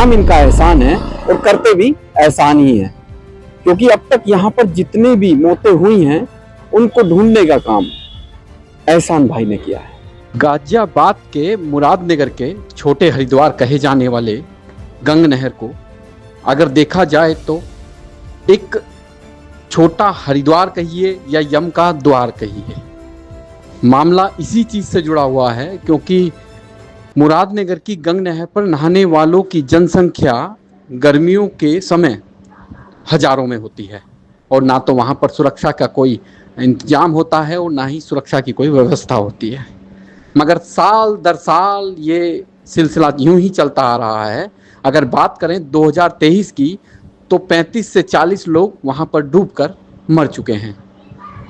नाम इनका एहसान है और करते भी एहसान ही है, क्योंकि अब तक यहाँ पर जितने भी मौतें हुई हैं उनको ढूंढने का काम एहसान भाई ने किया है। गाजियाबाद के मुरादनगर के छोटे हरिद्वार कहे जाने वाले गंग नहर को अगर देखा जाए तो एक छोटा हरिद्वार कहिए या यम का द्वार कहिए, मामला इसी चीज से जुड़ा हुआ है क्योंकि मुरादनगर की गंग नहर पर नहाने वालों की जनसंख्या गर्मियों के समय हजारों में होती है और ना तो वहाँ पर सुरक्षा का कोई इंतजाम होता है और ना ही सुरक्षा की कोई व्यवस्था होती है। मगर साल दर साल ये सिलसिला यूं ही चलता आ रहा है। अगर बात करें 2023 की तो 35 से 40 लोग वहाँ पर डूबकर मर चुके हैं।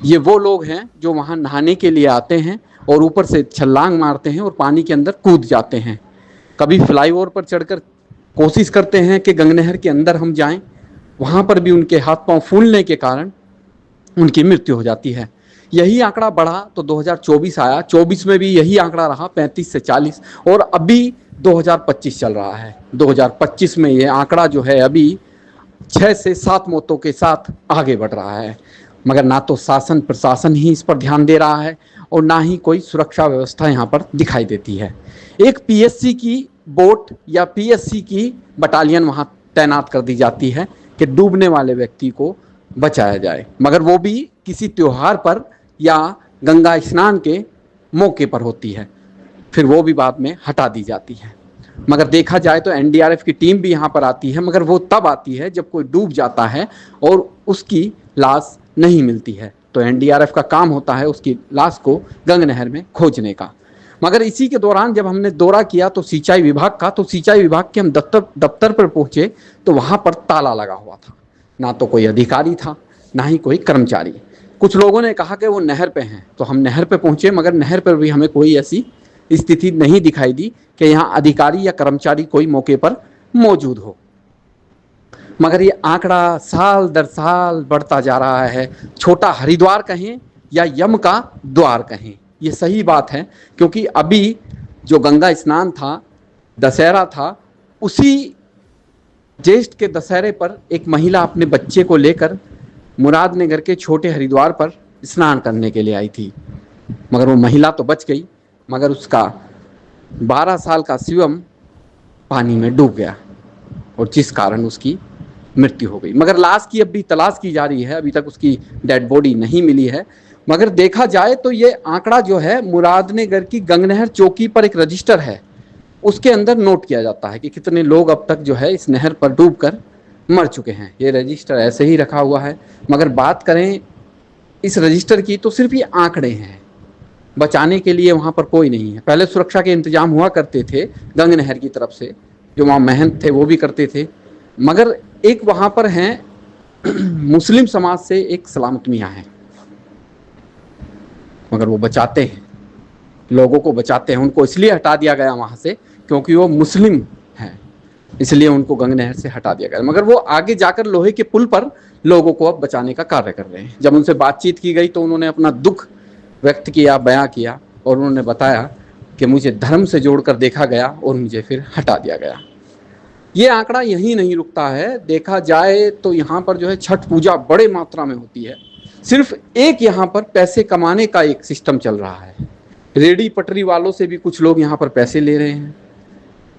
ये वो लोग हैं जो वहाँ नहाने के लिए आते हैं और ऊपर से छलांग मारते हैं और पानी के अंदर कूद जाते हैं। कभी फ्लाईओवर पर चढ़कर कोशिश करते हैं कि गंग नहर के अंदर हम जाएं, वहाँ पर भी उनके हाथ पांव फूलने के कारण उनकी मृत्यु हो जाती है। यही आंकड़ा बढ़ा तो 2024 आया, 24 में भी यही आंकड़ा रहा 35 से 40 और अभी 2025 चल रहा है। 2025 में ये आंकड़ा जो है अभी 6 से 7 मौतों के साथ आगे बढ़ रहा है। मगर ना तो शासन प्रशासन ही इस पर ध्यान दे रहा है और ना ही कोई सुरक्षा व्यवस्था यहाँ पर दिखाई देती है। एक पीएससी की बोट या पीएससी की बटालियन वहाँ तैनात कर दी जाती है कि डूबने वाले व्यक्ति को बचाया जाए, मगर वो भी किसी त्योहार पर या गंगा स्नान के मौके पर होती है, फिर वो भी बाद में हटा दी जाती है। मगर देखा जाए तो एनडीआरएफ की टीम भी यहाँ पर आती है, मगर वो तब आती है जब कोई डूब जाता है और उसकी लाश नहीं मिलती है, तो एनडीआरएफ का काम होता है उसकी लाश को गंग नहर में खोजने का। मगर इसी के दौरान जब हमने दौरा किया तो सिंचाई विभाग का, तो सिंचाई विभाग के हम दफ्तर पर पहुंचे तो वहाँ पर ताला लगा हुआ था, ना तो कोई अधिकारी था ना ही कोई कर्मचारी। कुछ लोगों ने कहा कि वो नहर पे हैं, तो हम नहर पे पहुंचे, मगर नहर पर भी हमें कोई ऐसी स्थिति नहीं दिखाई दी कि यहाँ अधिकारी या कर्मचारी कोई मौके पर मौजूद हो। मगर ये आंकड़ा साल दर साल बढ़ता जा रहा है। छोटा हरिद्वार कहें या यम का द्वार कहें, ये सही बात है, क्योंकि अभी जो गंगा स्नान था, दशहरा था, उसी ज्येष्ठ के दशहरे पर एक महिला अपने बच्चे को लेकर मुरादनगर के छोटे हरिद्वार पर स्नान करने के लिए आई थी। मगर वो महिला तो बच गई, मगर उसका 12 साल का शिवम पानी में डूब गया और जिस कारण उसकी मृत्यु हो गई। मगर लाश की अभी तलाश की जा रही है, अभी तक उसकी डेड बॉडी नहीं मिली है। मगर देखा जाए तो ये आंकड़ा जो है मुरादनगर की गंग नहर चौकी पर एक रजिस्टर है, उसके अंदर नोट किया जाता है कि कितने लोग अब तक जो है इस नहर पर डूबकर मर चुके हैं। ये रजिस्टर ऐसे ही रखा हुआ है। मगर बात करें इस रजिस्टर की तो सिर्फ ये आंकड़े हैं, बचाने के लिए वहाँ पर कोई नहीं है। पहले सुरक्षा के इंतजाम हुआ करते थे गंग नहर की तरफ से, जो वहाँ महंत थे वो भी करते थे। मगर एक वहाँ पर हैं मुस्लिम समाज से एक सलामत मियाँ हैं, मगर वो बचाते हैं, लोगों को बचाते हैं। उनको इसलिए हटा दिया गया वहाँ से क्योंकि वो मुस्लिम हैं, इसलिए उनको गंग नहर से हटा दिया गया। मगर वो आगे जाकर लोहे के पुल पर लोगों को अब बचाने का कार्य कर रहे हैं। जब उनसे बातचीत की गई तो उन्होंने अपना दुख व्यक्त किया, बयां किया और उन्होंने बताया कि मुझे धर्म से जोड़कर देखा गया और मुझे फिर हटा दिया गया। ये आंकड़ा यहीं नहीं रुकता है। देखा जाए तो यहाँ पर जो है छठ पूजा बड़े मात्रा में होती है। सिर्फ एक यहाँ पर पैसे कमाने का एक सिस्टम चल रहा है। रेडी पटरी वालों से भी कुछ लोग यहाँ पर पैसे ले रहे हैं,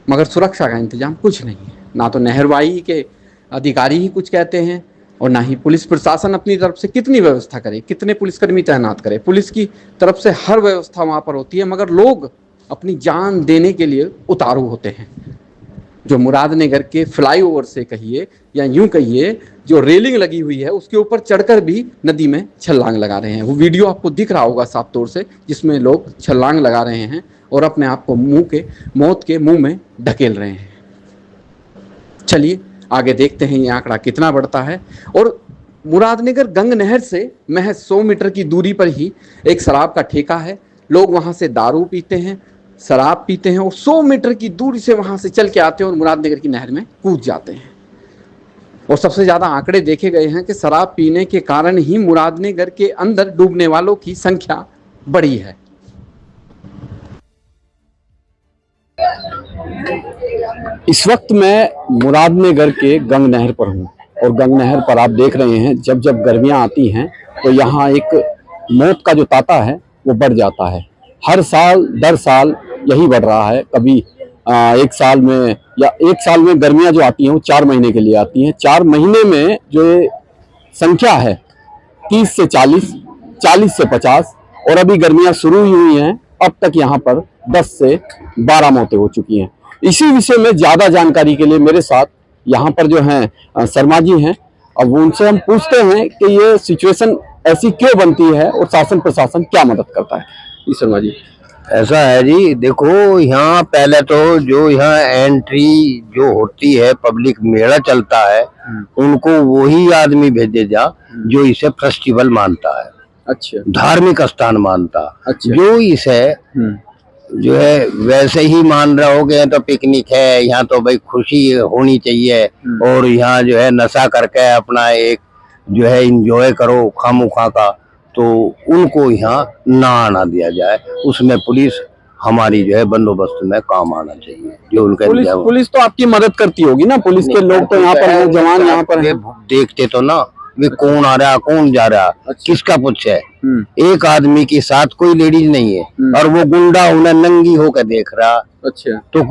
मगर सुरक्षा का इंतजाम कुछ नहीं है। ना तो नहरवाही के अधिकारी ही कुछ कहते हैं और ना ही पुलिस प्रशासन अपनी तरफ से कितनी व्यवस्था करे, कितने पुलिसकर्मी तैनात करे। पुलिस की तरफ से हर व्यवस्था वहाँ पर होती है, मगर लोग अपनी जान देने के लिए उतारू होते हैं। जो मुरादनगर के फ्लाईओवर से कहिए या यूं कहिए जो रेलिंग लगी हुई है उसके ऊपर चढ़कर भी नदी में छलांग लगा रहे हैं। वो वीडियो आपको दिख रहा होगा साफ तौर से, जिसमें लोग छलांग लगा रहे हैं और अपने आप को मौत के मुंह में ढकेल रहे हैं। चलिए आगे देखते हैं ये आंकड़ा कितना बढ़ता है। और मुरादनगर गंग नहर से महज 100 मीटर की दूरी पर ही एक शराब का ठेका है। लोग वहाँ से दारू पीते हैं, शराब पीते हैं और 100 मीटर की दूरी से वहाँ से चल के आते हैं और मुरादनगर की नहर में कूद जाते हैं। और सबसे ज़्यादा आंकड़े देखे गए हैं कि शराब पीने के कारण ही मुरादनगर के अंदर डूबने वालों की संख्या बढ़ी है। इस वक्त मैं मुरादनगर के गंग नहर पर हूँ और गंग नहर पर आप देख रहे हैं जब जब गर्मियाँ आती हैं तो यहाँ एक मौत का जो तांता है वो बढ़ जाता है। हर साल दर साल यही बढ़ रहा है। कभी एक साल में या एक साल में गर्मियाँ जो आती हैं वो 4 महीने के लिए आती हैं। 4 महीने में जो ये संख्या है 30 से 40, 40 से 50 और अभी गर्मियाँ शुरू ही हुई हैं। अब तक यहाँ पर 10 से 12 मौतें हो चुकी हैं। इसी विषय में ज़्यादा जानकारी के लिए मेरे साथ यहाँ पर जो हैं शर्मा जी हैं। अब उनसे हम पूछते हैं कि ये सिचुएशन ऐसी क्यों बनती है और शासन प्रशासन क्या मदद करता है। जी शर्मा जी। ऐसा है जी, देखो यहाँ पहले तो जो यहाँ एंट्री जो होती है, पब्लिक मेला चलता है, उनको वही आदमी भेजे जा जो इसे फेस्टिवल मानता है, अच्छा, धार्मिक स्थान मानता। अच्छा। जो इसे जो है वैसे ही मान रहा हो गए तो पिकनिक है, यहाँ तो भाई खुशी होनी चाहिए और यहाँ जो है नशा करके अपना एक जो है इंजॉय करो खामुखा का, तो उनको यहाँ ना आना दिया जाए। उसमें पुलिस हमारी जो है बंदोबस्त में काम आना चाहिए। जो उनका पुलिस तो आपकी मदद करती होगी ना। पुलिस के लोग तो यहाँ पर जवान यहाँ पर देखते तो ना वे कौन आ रहा कौन जा रहा, किसका पुछ है। एक आदमी के साथ कोई लेडीज नहीं है और वो गुंडा उन्हें नंगी होकर देख रहा। अच्छा, तो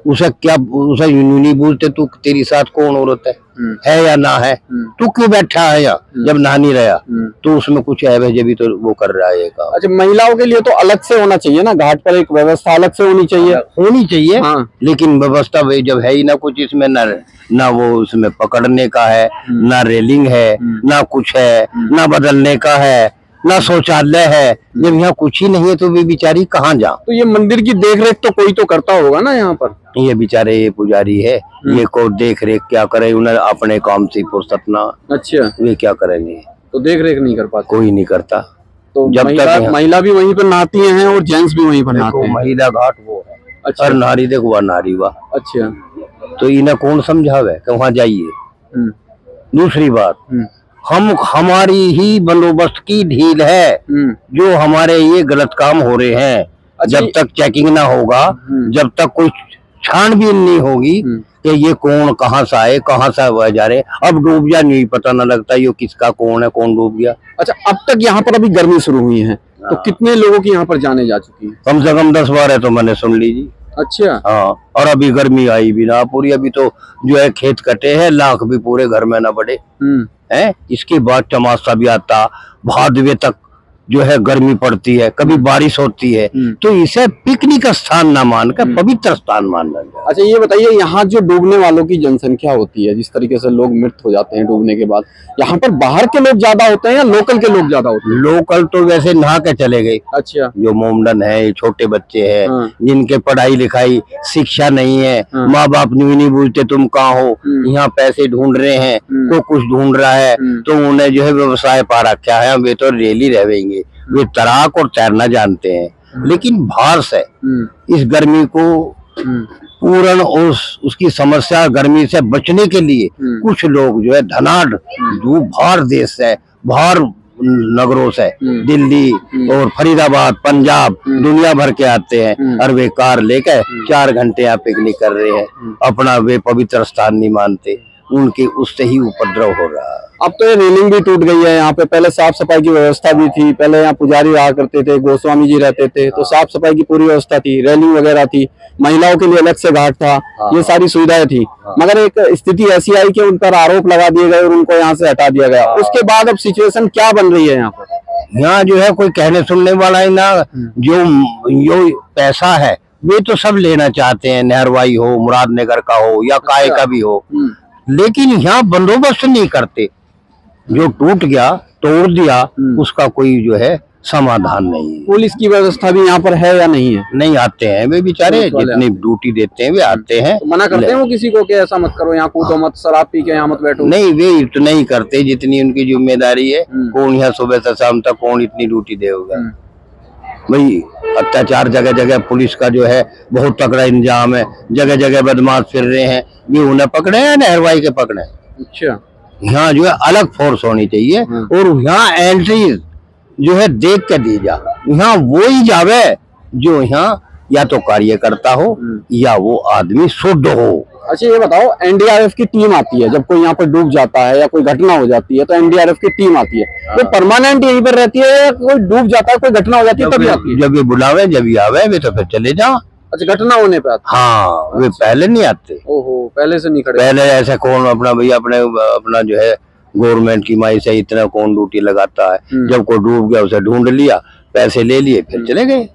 उसे क्या उसे नहीं पूछते तू तेरी साथ कौन औरत है या ना है, तू क्यों बैठा है यहाँ जब नहा नहीं रहा, तो उसमें कुछ है भाई भी तो वो कर रहा है काम। अच्छा, महिलाओं के लिए तो अलग से होना चाहिए ना, घाट पर एक व्यवस्था अलग से होनी चाहिए। हाँ। लेकिन व्यवस्था भाई जब है ही ना कुछ इसमें, ना वो उसमें पकड़ने का है, ना रेलिंग है, ना कुछ है, ना बदलने का है, ना शौचालय है। जब यहाँ कुछ ही नहीं है तो वे बेचारी कहाँ जा। तो ये मंदिर की देख रेख तो कोई तो करता होगा ना यहाँ पर। ये बेचारे ये पुजारी है, ये को देख रेख क्या करे, उन्हें अपने काम से फुर्सत ना। अच्छा, वे क्या करेंगे, तो देख रेख नहीं कर पाते, कोई नहीं करता। तो जब तक महिला भी वहीं पर नहाती हैं और जेंट्स भी वहीं पर नहाते हैं। महिला घाट वो है। अच्छा। और नारी देखो वह नारी वाह। अच्छा, तो इन्हें कौन समझावे कि वहाँ जाइए। दूसरी बात, हमारी ही बंदोबस्त की ढील है जो हमारे ये गलत काम हो रहे हैं। अच्छा, जब तक चेकिंग ना होगा, जब तक कोई छानबीन नहीं होगी कि ये कौन कहाँ से आए कहाँ से वह जा रहे, अब डूब जा नहीं पता ना लगता ये किसका कौन है कौन डूब गया। अच्छा, अब तक यहाँ पर अभी गर्मी शुरू हुई है तो कितने लोगों की यहाँ पर जाने जा चुकी है? कम से कम 10-12 तो मैंने सुन लीजिए। अच्छा, हाँ, और अभी गर्मी आई भी ना पूरी, अभी तो जो है खेत कटे हैं, लाख भी पूरे घर में ना पड़े है। इसके बाद चमासा भी आता, भादवे तक जो है गर्मी पड़ती है, कभी बारिश होती है, तो इसे पिकनिक स्थान ना मानकर पवित्र स्थान मानना चाहिए। अच्छा, ये बताइए यहाँ जो डूबने वालों की जनसंख्या होती है, जिस तरीके से लोग मृत हो जाते हैं डूबने के बाद, यहाँ पर बाहर के लोग ज्यादा होते हैं या लोकल के लोग ज्यादा होते हैं? लोकल तो वैसे नहा के चले गए। अच्छा, जो मोमडन है, छोटे बच्चे हैं, जिनके पढ़ाई लिखाई शिक्षा नहीं है, माँ बाप नहीं पूछते तुम कहाँ हो, यहाँ पैसे ढूंढ रहे हैं, तो कुछ ढूंढ रहा है, तो उन्हें जो है व्यवसाय पा रखा है, वे तो रेली रहेंगे, वे तैराक और तैरना जानते हैं। लेकिन बाहर से इस गर्मी को पूर्ण उसकी समस्या गर्मी से बचने के लिए कुछ लोग जो है धनाढ़ जो बाहर देश से, बाहर नगरों से, दिल्ली और फरीदाबाद, पंजाब, दुनिया भर के आते हैं और वे कार लेकर 4 घंटे यहाँ पिकनिक कर रहे हैं। अपना वे पवित्र स्थान नहीं मानते, उनके उससे ही उपद्रव हो रहा है। अब तो ये रेलिंग भी टूट गई है यहाँ पे। पहले साफ सफाई की व्यवस्था भी थी, पहले यहाँ पुजारी रहा करते थे, गोस्वामी जी रहते थे, तो साफ सफाई की पूरी व्यवस्था थी, रेलिंग वगैरह थी, महिलाओं के लिए अलग से घाट था, ये सारी सुविधाएं थी। मगर एक स्थिति ऐसी आई कि उन पर आरोप लगा दिए गए और उनको यहाँ से हटा दिया गया। उसके बाद अब सिचुएशन क्या बन रही है यहाँ पर? यहाँ जो है कोई कहने सुनने वाला है ना, जो पैसा है वे तो सब लेना चाहते हैं, नहरवाई हो, मुरादनगर का हो या काय का भी हो, लेकिन यहाँ बंदोबस्त नहीं करते। जो टूट गया तोड़ दिया उसका कोई जो है समाधान नहीं है। पुलिस की व्यवस्था भी यहाँ पर है या नहीं है? नहीं आते हैं वे बेचारे, जितनी ड्यूटी देते हैं वे आते हैं। तो मना करते हैं वो किसी को कि ऐसा मत करो, यहाँ कूदो मत, शराब पी के यहाँ मत बैठो? नहीं, वे इतना ही करते जितनी उनकी जिम्मेदारी है। कौन यहाँ सुबह से शाम तक कौन इतनी ड्यूटी देगा भाई। अत्याचार जगह जगह पुलिस का जो है बहुत तगड़ा इंतजाम है, जगह जगह बदमाश फिर रहे हैं, वे उन्हें पकड़े हैं नहरवाई के पकड़े। अच्छा, यहाँ जो है अलग फोर्स होनी चाहिए और यहाँ एंट्री जो है देख के दी जा। यहाँ वो ही जावे जो यहाँ या तो कार्यकर्ता हो या वो आदमी शुद्ध हो। अच्छा ये बताओ, एनडीआरएफ की टीम आती है जब कोई यहाँ पर डूब जाता है या कोई घटना हो जाती है, तो एनडीआरएफ की टीम आती है, वो परमानेंट यहीं पर रहती है या कोई डूब जाता है, कोई घटना हो जाती है तभी आती है? जब ये बुलावे, जब ये आवे वे तो फिर चले जाओ। अच्छा, घटना होने पे आती हाँ, वे पहले नहीं आते। है। ओहो, पहले से नहीं खड़े। पहले ऐसे कौन अपना भैया अपना जो है गवर्नमेंट की माई से इतना कौन ड्यूटी लगाता है। जब कोई डूब गया उसे ढूंढ लिया, पैसे ले लिए, फिर चले गए।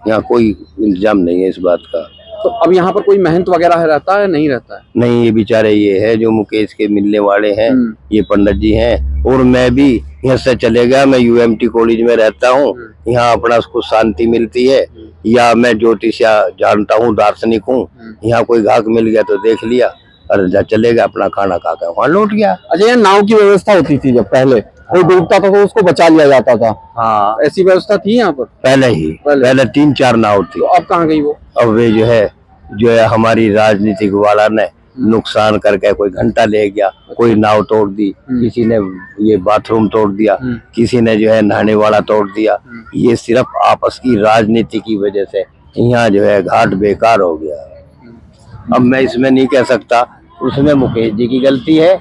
यहाँ कोई इंतजाम नहीं है इस बात का। तो अब यहाँ पर कोई महंत वगैरह रहता है, नहीं रहता है? नहीं, ये बेचारे ये है जो मुकेश के मिलने वाले हैं, ये पंडित जी हैं। और मैं भी यहाँ से चले गया, मैं यूएमटी कॉलेज में रहता हूँ, यहाँ अपना उसको शांति मिलती है। या मैं ज्योतिषा जानता हूँ, दार्शनिक हूँ, यहाँ कोई घाक मिल गया तो देख लिया और चले गया, अपना खाना खा कर वहाँ लौट गया। अच्छा, ये नाव की व्यवस्था होती थी जब पहले कोई डूबता था तो उसको बचा लिया जाता था? हाँ, ऐसी व्यवस्था थी यहाँ पर पहले 3-4 नाव थी। तो अब कहाँ गई वो? अब वे जो है हमारी राजनीतिक वाला ने नुकसान करके कोई घंटा ले गया, कोई नाव तोड़ दी, किसी ने ये बाथरूम तोड़ दिया, किसी ने जो है नहाने वाला तोड़ दिया। ये सिर्फ आपस की राजनीति की वजह से यहाँ जो है घाट बेकार हो गया। अब मैं इसमें नहीं कह सकता उसमें मुकेश जी की गलती है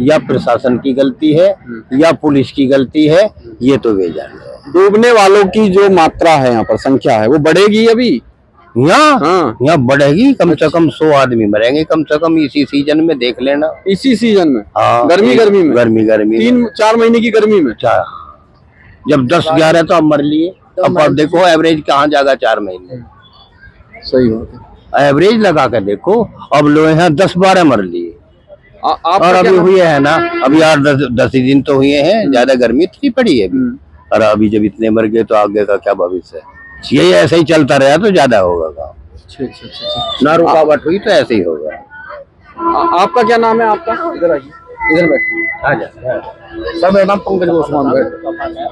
या प्रशासन की गलती है या पुलिस की गलती है, ये तो वे जाने। डूबने वालों की जो मात्रा है यहाँ पर, संख्या है, वो बढ़ेगी अभी यहाँ? हाँ, यहाँ बढ़ेगी, कम से कम 100 आदमी मरेंगे कम से कम इसी सीजन में, देख लेना। इसी सीजन में? हाँ, गर्मी में? गर्मी 3-4 महीने की गर्मी में? जब 10-11 तो अब मर लिए। अब देखो एवरेज कहाँ जाएगा 4 महीने। सही बात है। एवरेज लगा कर देखो, अब लोग यहाँ 10-12 मर लिए। और अभी हुए है ना, अभी 8-10 दिन तो हुए हैं, ज्यादा गर्मी इतनी पड़ी है अभी। और अभी जब इतने मर गए तो आगे का क्या भविष्य है? यही ऐसे ही चलता रहा तो ज्यादा होगा काम। ना रुकावट हुई तो ऐसे ही होगा। आपका क्या नाम है? आपका इधर आइए, इधर बैठिए। सर, मेरा नाम पंकज गोस्वामी।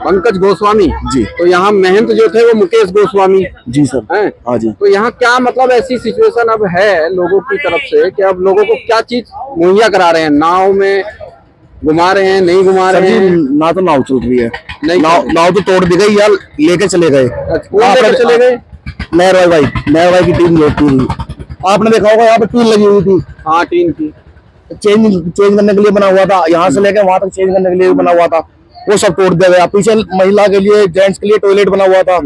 पंकज गोस्वामी जी। तो यहाँ महंत जो थे वो मुकेश गोस्वामी जी सर हैं? हाँ जी। तो यहाँ क्या मतलब ऐसी सिचुएशन अब है लोगों की तरफ से कि अब लोगों को क्या चीज मुहैया करा रहे हैं? नाव में घुमा रहे हैं, नहीं घुमा रहे हैं? ना तो नाव चल रही है, नहीं, नाव तो तोड़ दी गई यार, लेके चले गए। कौन लेके चले गए? नहर भाई की टीम जो थी, आपने देखा होगा यहाँ पे टीन लगी हुई थी। हाँ, टीन की चेंज करने के लिए बना हुआ था, यहाँ से लेके वहां तक चेंज करने के लिए बना हुआ था, वो सब तोड़ दिया गया। पीछे महिला के लिए, जेंट्स के लिए टॉयलेट बना हुआ था,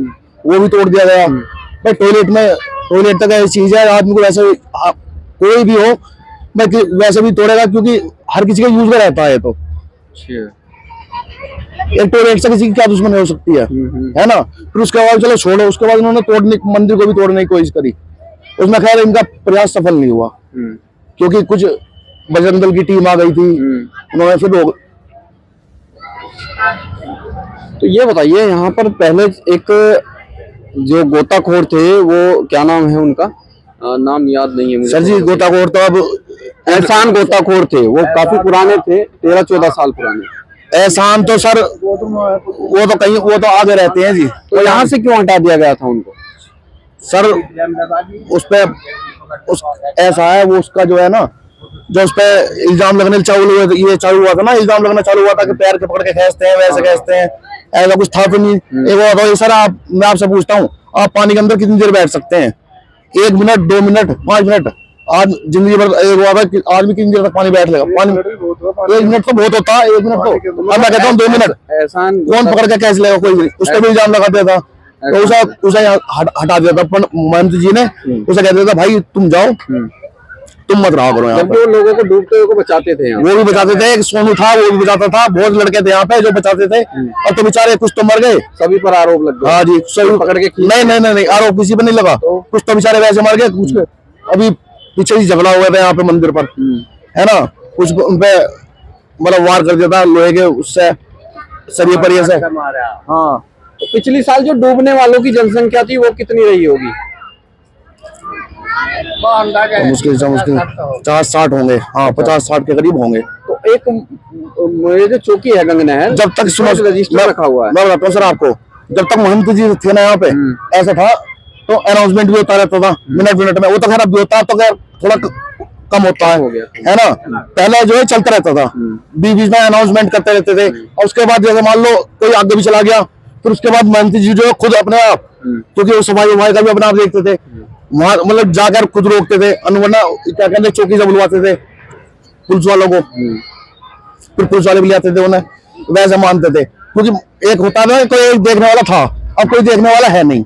वो भी तोड़ दिया गया। भाई टॉयलेट तक ऐसी चीज है, आदमी को वैसे कोई भी हो वैसे भी तोड़ेगा, क्योंकि हर किसी का यूज में रहता है। तो एक टॉयलेट से किसी की क्या दुश्मनी हो सकती है ना? फिर उसके बाद चलो छोड़ो, उसके बाद उन्होंने मंदिर को भी तोड़ने की कोशिश करी, उसमें खैर इनका प्रयास सफल नहीं हुआ, क्योंकि कुछ बजरंग दल की टीम आ गई थी, उन्होंने फिर तो ये बताइए, यहाँ पर पहले एक जो गोताखोर थे, वो क्या नाम है उनका? नाम याद नहीं है मुझे। सर जी, गोताखोर तो अब एहसान गोताखोर थे, वो काफी पुराने थे, 13-14 साल पुराने। एहसान तो सर वो तो आगे रहते हैं जी। तो यहाँ से क्यों हटा दिया गया था उनको? सर उस पे ऐसा है, वो उसका जो है ना, जो उस पे इल्जाम लगने चालू हुआ था ना, इल्जाम लगना चालू हुआ था कि पैर के पकड़ के खींचते हैं, वैसे खींचते हैं, ऐसा कुछ था तो नहीं। एक बात सर, मैं आपसे पूछता हूँ, आप पानी के अंदर कितनी देर बैठ सकते हैं? 1 मिनट, 2 मिनट, 5 मिनट? आज जिंदगी भर एक बात है, आदमी कितनी देर तक पानी बैठ लेगा? 1 मिनट तो बहुत होता है, 1 मिनट तो, अब मैं कहता हूँ 2 मिनट। एहसान कौन पकड़ के कैसे लेगा? कोई नहीं। उस पर भी इल्जाम लगा दिया था, तो उसे हटा दिया था महंत जी ने। उसे कह दिया था भाई तुम जाओ, तुम मत रहा करो यहाँ पे। वो लोगों को डूबते हुए को बचाते थे, वो भी बचाते थे, एक सोनू था वो भी बचाता था, बहुत लड़के थे यहाँ पे जो बचाते थे। अब तो बेचारे कुछ तो मर गए, सभी पर आरोप लग गए। हाँ जी, सभी पकड़ के नहीं, आरोप किसी पर नहीं लगा, कुछ तो बेचारे वैसे मर गए। कुछ अभी पीछे ही झगड़ा हुआ था यहाँ पे मंदिर पर, है ना, कुछ उनपे मतलब वार कर दिया था लोहे के उससे, सरिये परिये से। हाँ, तो पिछली साल जो डूबने वालों की जनसंख्या थी वो कितनी रही होगी? मुश्किल 50-60 होंगे। हाँ, 50-60 के करीब होंगे। तो एक ये जो चौकी है गंगनहर, जब तक रजिस्टर रखा हुआ है, मैं बताता हूँ सर आपको, जब तक महंत जी थे ना यहाँ पे, ऐसा था तो अनाउंसमेंट भी होता रहता था मिनट में। वो तो खैर अब भी होता है, तो खैर थोड़ा कम होता है ना? पहले जो है चलता रहता था, बीच बीच में अनाउंसमेंट करते रहते थे। और उसके बाद जैसे मान लो कोई आगे भी चला गया, फिर उसके बाद मंत्री जी जो है खुद अपने आप, क्योंकि वो सफाई वफाई का भी अपने आप देखते थे, वहां मतलब जाकर खुद रोकते थे, वरना क्या कहते हैं चौकी से बुलवाते थे पुलिस वालों को, फिर पुलिस वाले भी ले आते थे उन्हें, वैसे मानते थे। क्योंकि एक होता था कोई एक देखने वाला था, अब कोई देखने वाला है नहीं।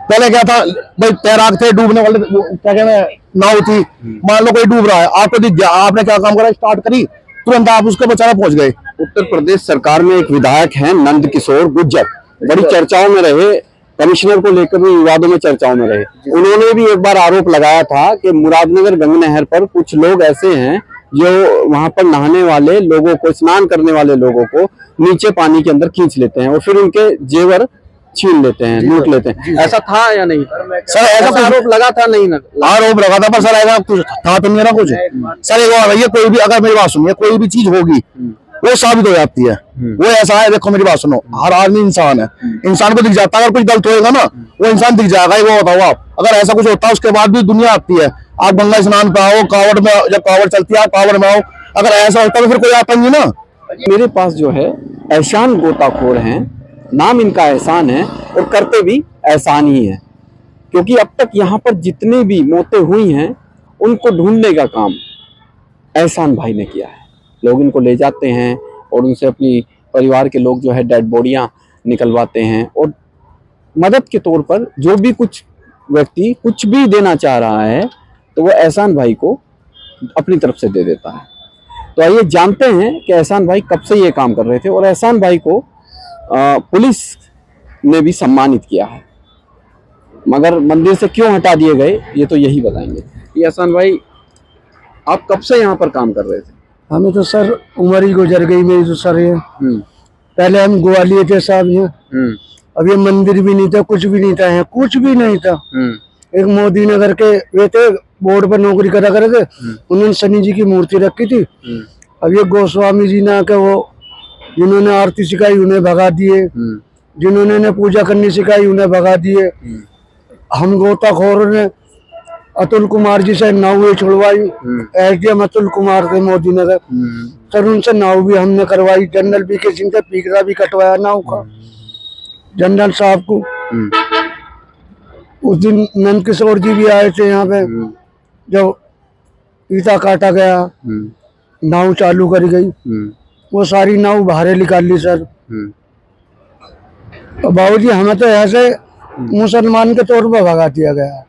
पहले क्या था भाई, तैराक थे, डूबने वाले क्या कहते हैं नाव थी, मान लो कोई डूब रहा है, आपको दिख गया, आपने क्या काम करा, स्टार्ट करी, तुरंत आप उसको बचाने पहुंच गए। उत्तर प्रदेश सरकार में एक विधायक हैं नंद किशोर गुर्जर, बड़ी चर्चाओं में रहे, कमिश्नर को लेकर भी विवादों में चर्चाओं में रहे। उन्होंने भी एक बार आरोप लगाया था कि मुरादनगर गंगा नहर पर कुछ लोग ऐसे हैं जो वहां पर नहाने वाले लोगों को, स्नान करने वाले लोगों को नीचे पानी के अंदर खींच लेते हैं और फिर उनके जेवर छीन लेते हैं, लूट लेते हैं। ऐसा था या नहीं सर? ऐसा आरोप लगा था? नहीं ना आरोप लगा था, पर सर ऐसा कुछ था तो नहीं ना कुछ। सर एक बात है, कोई भी, अगर मेरी बात सुनिए, कोई भी चीज होगी वो साबित हो जाती है। वो ऐसा है, देखो मेरी बात सुनो, हर आदमी इंसान है, इंसान को दिख जाता है, अगर कुछ गलत होएगा ना वो इंसान दिख जाएगा। वो बताओ आप, अगर ऐसा कुछ होता है उसके बाद भी दुनिया आती है, आप गंगा स्नान पे आओ, कावड़ में, जब कावड़ चलती है आप कावड़ में आओ, अगर ऐसा होता तो फिर कोई आता नहीं ना। मेरे पास जो है एहसान गोताखोर हैं, नाम इनका एहसान है और करते भी एहसान ही है, क्योंकि अब तक यहाँ पर जितनी भी मौतें हुई हैं उनको ढूंढने का काम एहसान भाई ने किया है। लोग इनको ले जाते हैं और उनसे अपनी परिवार के लोग जो है डेड बॉडियाँ निकलवाते हैं, और मदद के तौर पर जो भी कुछ व्यक्ति कुछ भी देना चाह रहा है तो वो एहसान भाई को अपनी तरफ से दे देता है। तो आइए जानते हैं कि एहसान भाई कब से ये काम कर रहे थे और एहसान भाई को पुलिस ने भी सम्मानित किया है, मगर मंदिर से क्यों हटा दिए गए ये तो यही बताएंगे। ये एहसान भाई, आप कब से यहाँ पर काम कर रहे थे? हमें तो सर उम्र ही गुजर गई मेरी तो सर। ये पहले हम ग्वालियर थे साहब यहाँ, अब ये मंदिर भी नहीं था, कुछ भी नहीं था, यहाँ कुछ भी नहीं था। एक मोदी नगर के वे थे, बोर्ड पर नौकरी करा करे थे, उन्होंने शनि जी की मूर्ति रखी थी। अब ये गोस्वामी जी ना के वो जिन्होंने आरती सिखाई उन्हें भगा दिए, जिन्होंने ने पूजा करनी सिखाई उन्हें भगा दिए। हम गोताखोरों ने अतुल कुमार जी से नाव छुड़वाई, एसडीएम अतुल कुमार थे मोदी नगर सर, उनसे नाव भी हमने करवाई। जनरल बीके सिंह से पीकरा भी कटवाया नाव का जनरल साहब को। उस दिन नंद किशोर जी भी आए थे यहाँ पे, जब ईटा काटा गया नाव चालू करी गई, वो सारी नाव बाहर निकाल ली सर। बाबूजी हमें तो ऐसे मुसलमान के तौर पर भगा दिया गया,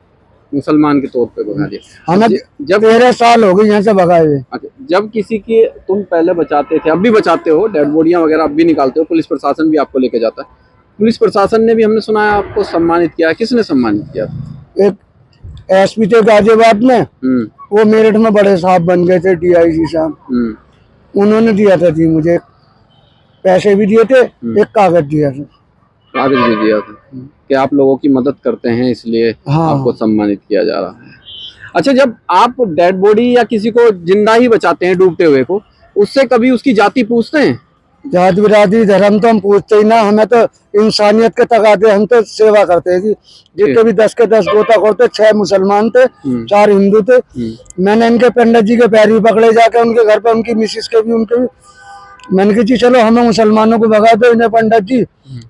मुसलमान के तौर पे भगा दिया। हमें जब 13 साल हो गए यहाँ से भगाए हुए। जब किसी की तुम पहले बचाते थे, अब भी बचाते हो, डेड बॉडियां वगैरह अब भी निकालते हो, पुलिस प्रशासन भी आपको लेके जाता है, पुलिस प्रशासन ने भी हमने सुना है आपको सम्मानित किया है। किसने सम्मानित किया? एक एसपी थे गाजियाबाद में, वो मेरठ में बड़े साहब बन गए थे, डीआईजी साहब, उन्होंने दिया था जी मुझे, पैसे भी दिए थे, एक कागज दिया था। कागज भी दिया था कि आप लोगों की मदद करते हैं इसलिए आपको सम्मानित किया जा रहा है। अच्छा, जब आप डेड बॉडी या किसी को जिंदा ही बचाते हैं डूबते हुए को, उससे कभी उसकी जाति पूछते हैं? जाति बिरादरी धर्म तो हम पूछते ही ना, हमें तो इंसानियत के तकाते, हम तो सेवा करते हैं जी। जितने भी 10 के 10 गोताखोर थे, 6 मुसलमान थे, 4 हिंदू थे। मैंने इनके पंडित जी के पैर भी पकड़े जाके उनके घर पे, उनकी मिसिस के भी, उनके भी। मैंने कहा जी चलो हमें मुसलमानों को भगा दो, इन्हें पंडित जी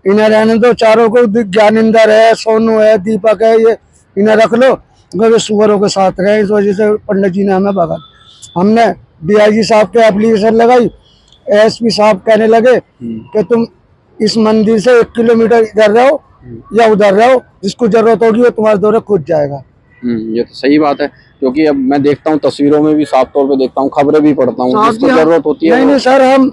इन्हें रहने दो, चारों को, ज्ञानिंदर है, सोनू है, दीपक है, ये इन्हें रख लो, वे सुअरों के साथ रहे। इस वजह से पंडित जी ने हमें भगा। हमने डीआईजी साहब के एप्लीकेशन लगाई, एसपी साहब कहने लगे कि तुम इस मंदिर से 1 किलोमीटर इधर रहो या उधर रहो, जिसको जरूरत होगी वो तुम्हारे दौरे खुद जाएगा। ये तो सही बात है, क्योंकि अब मैं देखता हूँ तस्वीरों में भी साफ तौर पे देखता हूँ, खबरें भी पढ़ता हूँ, जिसको जरूरत होती है। नहीं सर, हम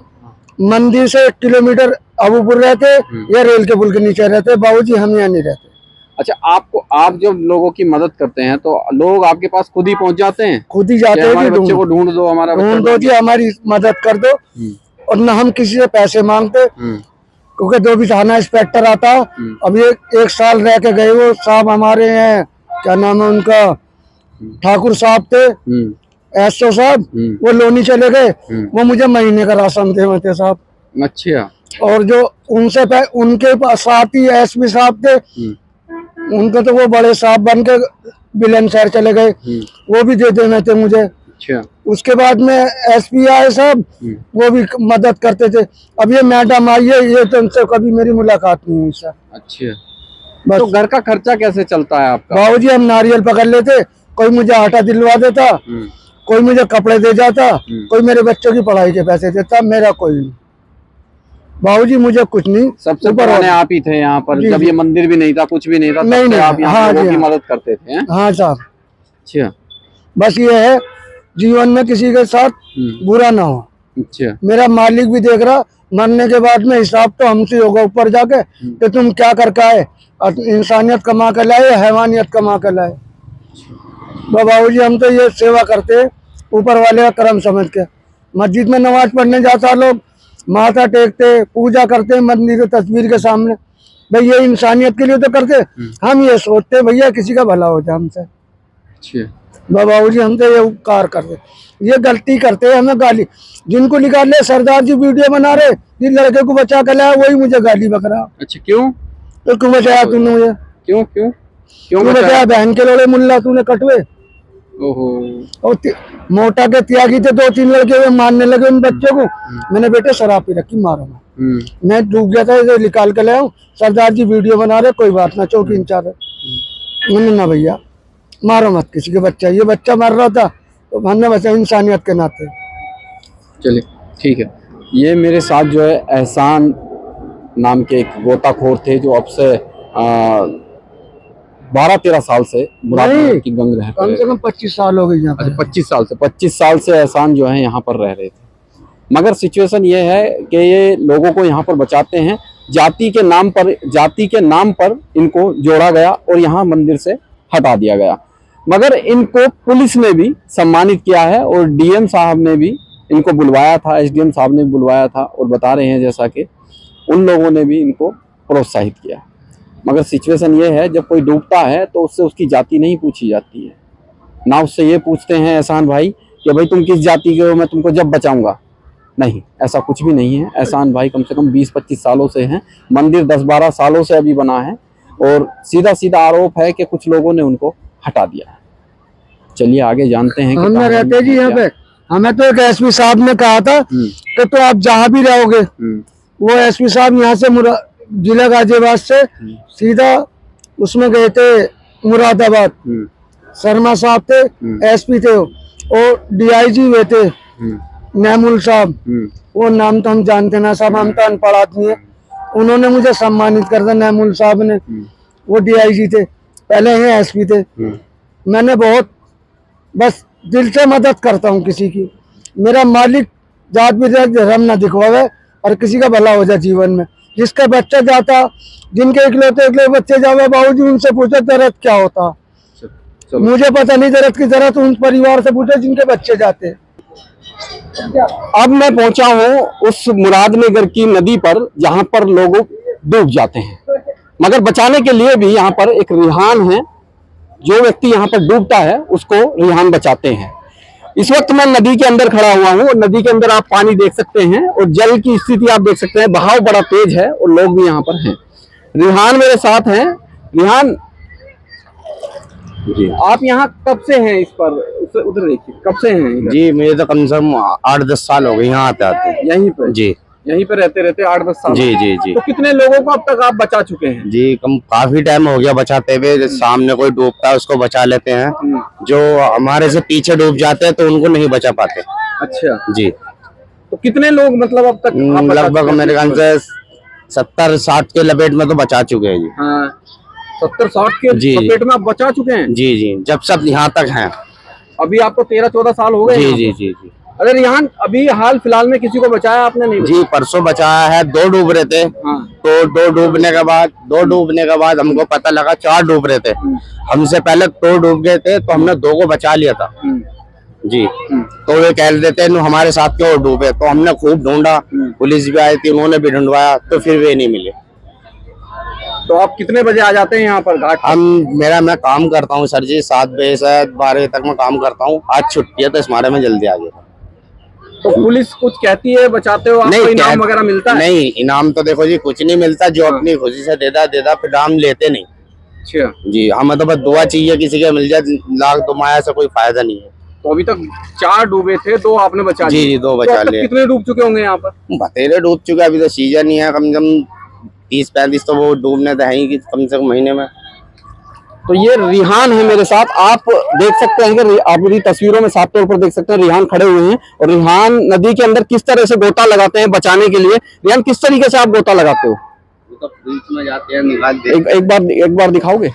मंदिर से 1 किलोमीटर अबूपुर रहते या रेल के पुल के नीचे रहते, बाबूजी हम यहाँ नहीं रहते। अच्छा, आप जब लोगों की मदद करते हैं तो लोग आपके पास खुद ही पहुंच जाते हैं? खुद ही जाते हैं, हमारे बच्चे को ढूंढ दो, हमारा ढूंढ दो जी, हमारी मदद कर दो। और न हम किसी से पैसे मांगते, क्योंकि जो भी थाना इंस्पेक्टर आता, अब ये 1 साल रह के गए, वो साहब हमारे हैं, क्या नाम है उनका, ठाकुर साहब थे, एसओ साहब, वो लोनी चले गए, वो मुझे महीने का राशन देते साहब। अच्छा। और जो उनसे उनके साथ ही एसपी साहब थे, उनके तो वो बड़े साहब बन के बिलन शहर चले गए, वो भी दे देते मुझे। अच्छा। उसके बाद में एसपी आए साहब, वो भी मदद करते थे। अब ये मैडम आई है, ये तो उनसे कभी मेरी मुलाकात नहीं हुई सर। अच्छा, बस तो घर का खर्चा कैसे चलता है आपका? बाबूजी हम नारियल पकड़ लेते, कोई मुझे आटा दिलवा देता, कोई मुझे कपड़े दे जाता, कोई मेरे बच्चों की पढ़ाई के पैसे देता, मेरा कोई नहीं। बाबूजी मुझे कुछ नहीं, सबसे ऊपर पुराने वाला। आप ही थे यहाँ पर, जी, जब जी। ये मंदिर भी नहीं था, कुछ भी नहीं था, तब नहीं, से नहीं, आप यहाँ हाँ लोगों जी, की हाँ। मदद करते थे हैं? हाँ साहब, अच्छा। बस ये है जीवन में किसी के साथ बुरा ना हो। अच्छा। मेरा मालिक भी देख रहा, मरने के बाद में हिसाब तो हमसे होगा ऊपर जाके कि तुम क्या करके आए, और इंसानियत कमा कर लाए, हैवानियत कमा कर लाए। बाबूजी हम तो ये सेवा करते ऊपर वाले का करम समझ के। मस्जिद में नमाज पढ़ने जाता, लोग माथा टेकते, पूजा करते मंदिर की तस्वीर के सामने, भाई ये इंसानियत के लिए तो करते। हम ये सोचते भैया किसी का भला हो जाए हमसे। अच्छा। बाबूजी हम तो ये उपकार करते, ये गलती करते हैं, हमें गाली। जिनको निकाल ले, सरदार जी वीडियो बना रहे, जिन लड़के को बचा कर लाया वही मुझे गाली बक रहा। अच्छा, क्यों? तो क्यों बचाया तूने मुझे, क्यों क्यों क्यों बचाया? बहन के लोड़े मुल्ला तूने कटवे। ओहो। और मोटा के त्यागी थे, 2-3 लड़के हुए मारने लगे उन बच्चों को। मैंने बेटे शराब पी रखी, मारो मत। मैं डूब गया था, इसे निकाल के लाया हूँ। सरदार जी वीडियो बना रहे, कोई बात ना, चौकी इंचार्ज है। मैंने ना भैया मारो मत किसी के बच्चा, ये बच्चा मर रहा था तो हमने बचा इंसानियत के नाते। चलिए ठीक है। ये मेरे साथ जो है एहसान नाम के एक गोताखोर थे, जो अब से 12-13 साल से मुरादनगर की गंग रह कम से कम 25 साल हो गए यहाँ पर। 25 साल से एहसान जो है यहाँ पर रह रहे थे। मगर सिचुएशन ये है कि ये लोगों को यहाँ पर बचाते हैं, जाति के नाम पर इनको जोड़ा गया और यहाँ मंदिर से हटा दिया गया। मगर इनको पुलिस ने भी सम्मानित किया है और डीएम साहब ने भी इनको बुलवाया था, एसडीएम साहब ने भी बुलवाया था, और बता रहे हैं जैसा कि उन लोगों ने भी इनको प्रोत्साहित किया। मगर सिचुएशन ये है, जब कोई डूबता है तो उससे उसकी जाति नहीं पूछी जाती है, ना उससे ये पूछते हैं एहसान भाई कि भाई तुम किस जाति के हो, मैं तुमको जब बचाऊंगा। नहीं, ऐसा कुछ भी नहीं है। एहसान भाई कम से कम 20-25 सालों से हैं, मंदिर 10-12 सालों से अभी बना है, और सीधा सीधा आरोप है कि कुछ लोगों ने उनको हटा दिया है। चलिए आगे जानते हैं कि हम रहते जी यहाँ पे। हमें तो एक एसपी साहब ने कहा था कि तो आप जहाँ भी रहोगे, वो एसपी साहब यहाँ से जिला गाजियाबाद से सीधा उसमें गए थे मुरादाबाद। शर्मा साहब थे, एसपी थे, और डीआईजी हुए थे नैमुल साहब। वो नाम तो हम जानते ना साहब, हम तो अनपढ़ आदमी है। उन्होंने मुझे सम्मानित कर दिया, नैमुल साहब ने। वो डीआईजी थे, पहले ही एसपी थे। मैंने बहुत बस दिल से मदद करता हूँ किसी की। मेरा मालिक जात भी धर्म ना दिखवावे और किसी का भला हो जाए जीवन में। जिसका बच्चा जाता, जिनके इकलौते बच्चे जावे, बाबूजी उनसे पूछे दर्द क्या होता। मुझे पता नहीं दर्द की, जरूरत उन परिवार से पूछे जिनके बच्चे जाते। अब मैं पहुंचा हूं उस मुरादनगर की नदी पर जहां पर लोग डूब जाते हैं, मगर बचाने के लिए भी यहाँ पर एक रिहान है। जो व्यक्ति यहाँ पर डूबता है उसको रिहान बचाते हैं। इस वक्त मैं नदी के अंदर खड़ा हुआ हूँ, और नदी के अंदर आप पानी देख सकते हैं और जल की स्थिति आप देख सकते हैं, बहाव बड़ा तेज है और लोग भी यहाँ पर हैं। रिहान मेरे साथ हैं। रिहान जी, आप यहाँ कब से हैं? इस पर उधर देखिए, कब से हैं इधर? जी मेरे तो कम से कम 8-10 साल हो गए यहाँ आते आते। यहीं पर? जी, यहीं पर रहते 8-10 साल? जी जी जी। तो कितने लोगों को अब तक आप बचा चुके हैं? जी काफी टाइम हो गया बचाते हुए। सामने कोई डूबता है उसको बचा लेते हैं, जो हमारे से पीछे डूब जाते हैं तो उनको नहीं बचा पाते। अच्छा जी। तो कितने लोग मतलब अब तक लगभग मेरे ख्याल से 70-60 के लपेट में तो बचा चुके हैं जी। हाँ, 70-60 के जी, लपेट में आप बचा चुके हैं? जी जी, जब सब यहाँ तक हैं। अभी आपको 13-14 साल हो गए? जी जी जी जी। अगर यहाँ अभी हाल फिलहाल में किसी को बचाया आपने? नहीं जी, परसों बचाया है। 2 डूब रहे थे। हाँ। तो 2 डूबने के बाद हमको पता लगा 4 डूब रहे थे। हमसे पहले 2 डूब गए थे, तो हमने 2 को बचा लिया था जी। तो वे कह रहे थे हमारे साथ क्यों डूबे, तो हमने खूब ढूंढा, पुलिस भी आई थी, उन्होंने भी ढूंढवाया, तो फिर वे नहीं मिले। तो आप कितने बजे आ जाते हैं यहाँ पर घाट? मैं काम करता हूँ सर जी, 7 बजे से 12 बजे तक मैं काम करता हूँ। आज छुट्टी है तो इस मारे में जल्दी आ गया। तो पुलिस कुछ कहती है बचाते हो, आपको इनाम वगैरह मिलता है? नहीं, इनाम तो देखो जी कुछ नहीं मिलता, जो अपनी खुशी से देता, फिर हम लेते नहीं। अच्छा जी, हमें तो बस दुआ चाहिए किसी के मिल जाए, लाख दुआया से कोई फायदा नहीं है। तो अभी तक 4 डूबे थे, 2 आपने बचा जी लिए। जी 2 तो बचा अब तक लिए। कितने डूब चुके होंगे यहाँ पर? बतेरे डूब चुके, अभी तो सीजन ही है, कम से कम 30-35 तो वो डूबने तो है ही कि कम से कम महीने में। तो ये रिहान है मेरे साथ, आप देख सकते हैं कि आप मेरी तस्वीरों में साफ तौर पर देख सकते हैं रिहान खड़े हुए हैं और रिहान नदी के अंदर किस तरह से गोता लगाते हैं बचाने के लिए। रिहान, किस तरीके से आप गोता लगाते हो? वो तो बीच में जाते हैं, निकाल दे। एक बार दिखाओगे?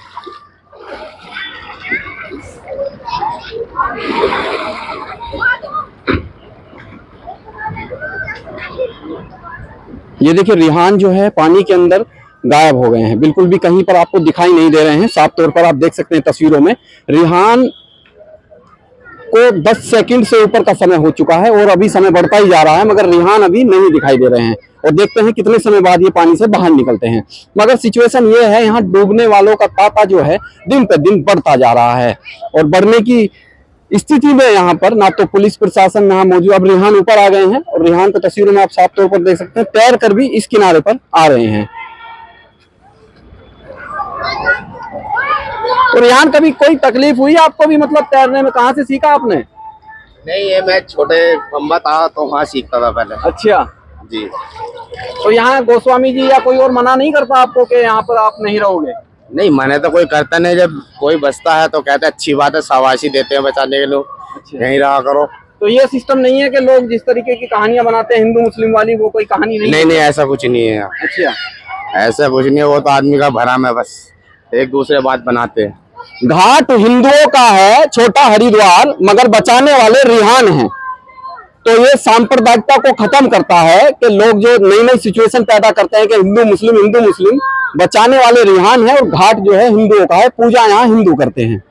ये देखिए रिहान जो है पानी के अंदर गायब हो गए हैं, बिल्कुल भी कहीं पर आपको दिखाई नहीं दे रहे हैं। साफ तौर पर आप देख सकते हैं तस्वीरों में रिहान को 10 सेकंड से ऊपर का समय हो चुका है और अभी समय बढ़ता ही जा रहा है, मगर रिहान अभी नहीं दिखाई दे रहे हैं। और देखते हैं कितने समय बाद ये पानी से बाहर निकलते हैं। मगर सिचुएशन ये है, यहाँ डूबने वालों का तांता जो है दिन पे दिन बढ़ता जा रहा है और बढ़ने की स्थिति में यहाँ पर ना तो पुलिस प्रशासन यहाँ मौजूद। अब रिहान ऊपर आ गए हैं और रिहान को तस्वीरों में आप साफ तौर पर देख सकते हैं, तैर कर भी इस किनारे पर आ रहे हैं। और रिहान, कभी कोई तकलीफ हुई आपको भी, मतलब तैरने में? कहाँ से सीखा आपने? नहीं, ये मैं छोटे बम्बा था तो वहाँ सीखता था पहले। अच्छा जी। तो यहाँ गोस्वामी जी या कोई और मना नहीं करता आपको कि यहाँ पर आप नहीं रहोगे? नहीं, मने तो कोई करता नहीं, जब कोई बचता है तो कहते हैं अच्छी बात है, शाबाशी देते हैं बचाने के लोग, यहीं रहा करो। तो ये सिस्टम नहीं है कि लोग जिस तरीके की कहानियां बनाते हैं हिंदू मुस्लिम वाली, वो कोई कहानी नहीं? नहीं, ऐसा कुछ नहीं है यहाँ। अच्छा, ऐसा कुछ नहीं है, वो तो आदमी का भरम है, बस एक दूसरे बात बनाते हैं। घाट हिंदुओं का है, छोटा हरिद्वार, मगर बचाने वाले रिहान हैं। तो ये सांप्रदायिकता को खत्म करता है कि लोग जो नई नई सिचुएशन पैदा करते हैं कि हिंदू मुस्लिम, बचाने वाले रिहान है और घाट जो है हिंदुओं का है, पूजा यहाँ हिंदू करते हैं।